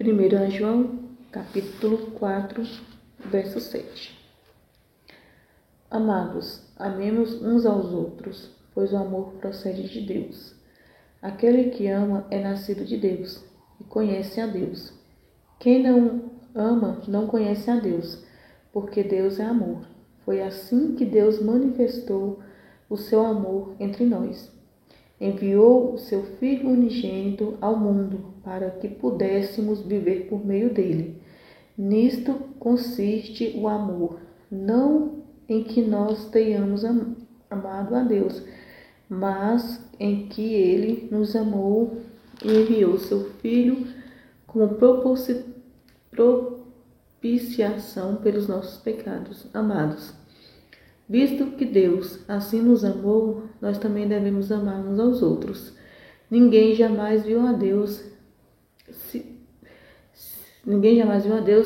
1 João, capítulo 4, verso 7. Amados, amemos uns aos outros, pois o amor procede de Deus. Aquele que ama é nascido de Deus e conhece a Deus. Quem não ama não conhece a Deus, porque Deus é amor. Foi assim que Deus manifestou o seu amor entre nós. Enviou o seu Filho unigênito ao mundo para que pudéssemos viver por meio dele. Nisto consiste o amor, não em que nós tenhamos amado a Deus, mas em que ele nos amou e enviou seu Filho como propiciação pelos nossos pecados. Amados, visto que Deus assim nos amou, nós também devemos amar uns aos outros. Ninguém jamais viu a Deus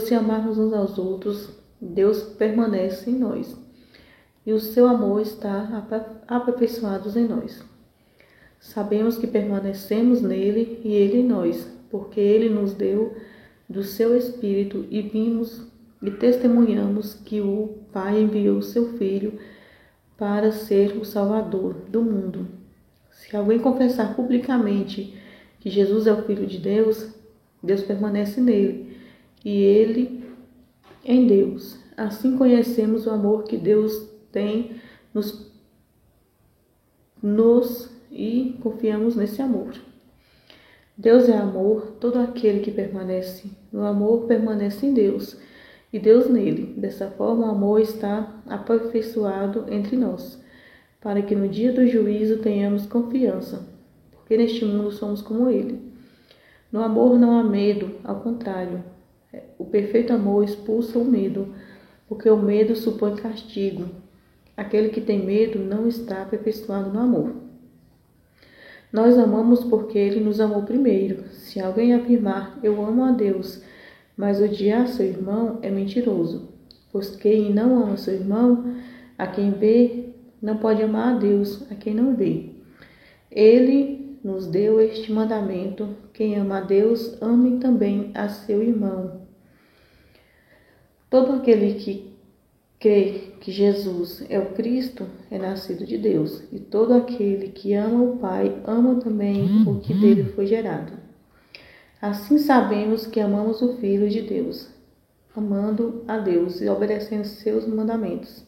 se amarmos uns aos outros. Deus permanece em nós e o seu amor está aperfeiçoado em nós. Sabemos que permanecemos nele e ele em nós, porque ele nos deu do seu Espírito e vimos e testemunhamos que o Pai enviou seu Filho para ser o Salvador do mundo. Se alguém confessar publicamente que Jesus é o Filho de Deus, Deus permanece nele e ele em Deus. Assim conhecemos o amor que Deus tem e confiamos nesse amor. Deus é amor, todo aquele que permanece no amor permanece em Deus e Deus nele. Dessa forma o amor está aperfeiçoado entre nós, para que no dia do juízo tenhamos confiança, porque neste mundo somos como ele. No amor não há medo, ao contrário, o perfeito amor expulsa o medo, porque o medo supõe castigo. Aquele que tem medo não está aperfeiçoado no amor. Nós amamos porque ele nos amou primeiro. Se alguém afirmar, eu amo a Deus, mas odiar seu irmão, é mentiroso. Pois quem não ama seu irmão, a quem vê, não pode amar a Deus, a quem não vê. Ele nos deu este mandamento: quem ama a Deus, ame também a seu irmão. Todo aquele que crê que Jesus é o Cristo é nascido de Deus, e todo aquele que ama o Pai ama também o que dele foi gerado. Assim sabemos que amamos o Filho de Deus, amando a Deus e obedecendo seus mandamentos,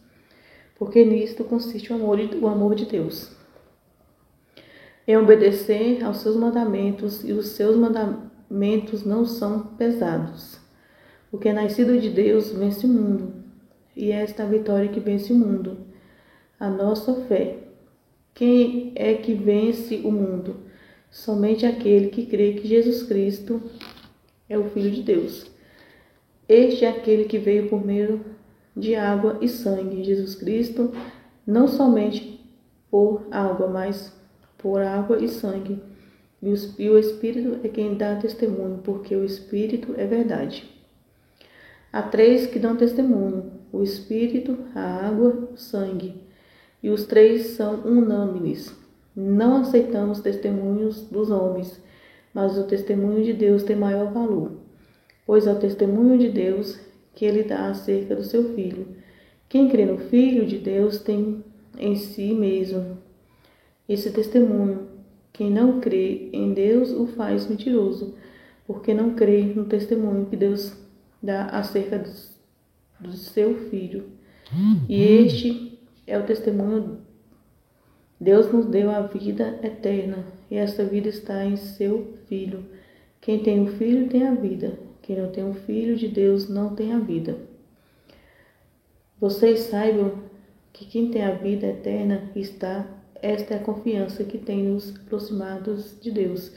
porque nisto consiste o amor de Deus, em obedecer aos seus mandamentos, e os seus mandamentos não são pesados. O que é nascido de Deus vence o mundo, e é esta a vitória que vence o mundo, a nossa fé. Quem é que vence o mundo? Somente aquele que crê que Jesus Cristo é o Filho de Deus. Este é aquele que veio por meio de água e sangue, Jesus Cristo, não somente por água, mas por água e sangue. E o Espírito é quem dá testemunho, porque o Espírito é verdade. Há três que dão testemunho: o Espírito, a água, o sangue. E os três são unânimes. Não aceitamos testemunhos dos homens, mas o testemunho de Deus tem maior valor, pois é o testemunho de Deus que ele dá acerca do seu Filho. Quem crê no Filho de Deus tem em si mesmo esse testemunho. Quem não crê em Deus o faz mentiroso, porque não crê no testemunho que Deus dá acerca do seu Filho. E este é o testemunho: Deus nos deu a vida eterna, e esta vida está em seu Filho. Quem tem o Filho tem a vida. Quem não tem o Filho de Deus não tem a vida. Vocês saibam que quem tem a vida eterna esta é a confiança que tem nos aproximados de Deus.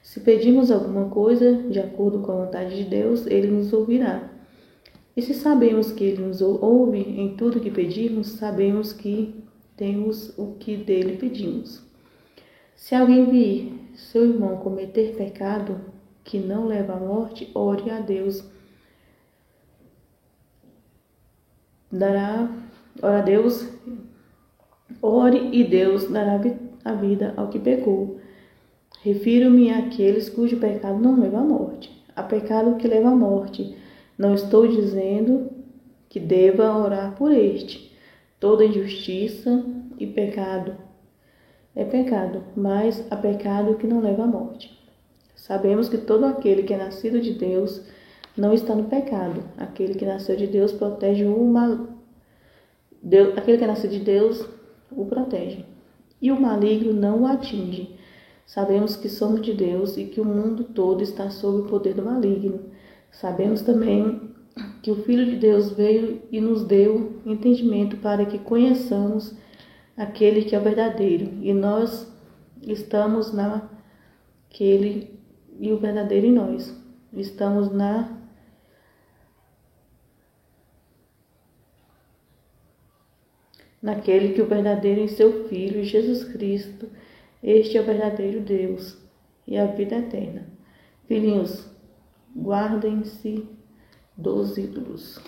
Se pedimos alguma coisa de acordo com a vontade de Deus, ele nos ouvirá. E se sabemos que ele nos ouve em tudo que pedimos, sabemos que temos o que dele pedimos. Se alguém vir seu irmão cometer pecado que não leva à morte, ore a Deus. Ore e Deus dará a vida ao que pecou. Refiro-me àqueles cujo pecado não leva à morte. há pecado que leva à morte. Não estou dizendo que deva orar por este. Toda injustiça e pecado é pecado, mas há pecado que não leva à morte. Sabemos que todo aquele que é nascido de Deus não está no pecado. Aquele que nasceu de Deus protege o mal. Aquele que é nascido de Deus o protege. E o maligno não o atinge. Sabemos que somos de Deus e que o mundo todo está sob o poder do maligno. Sabemos também que o Filho de Deus veio e nos deu entendimento para que conheçamos aquele que é o verdadeiro. E nós estamos naquele e o verdadeiro em nós. Estamos naquele que o verdadeiro em seu Filho, Jesus Cristo. Este é o verdadeiro Deus e a vida eterna. Filhinhos, guardem-se dos ídolos.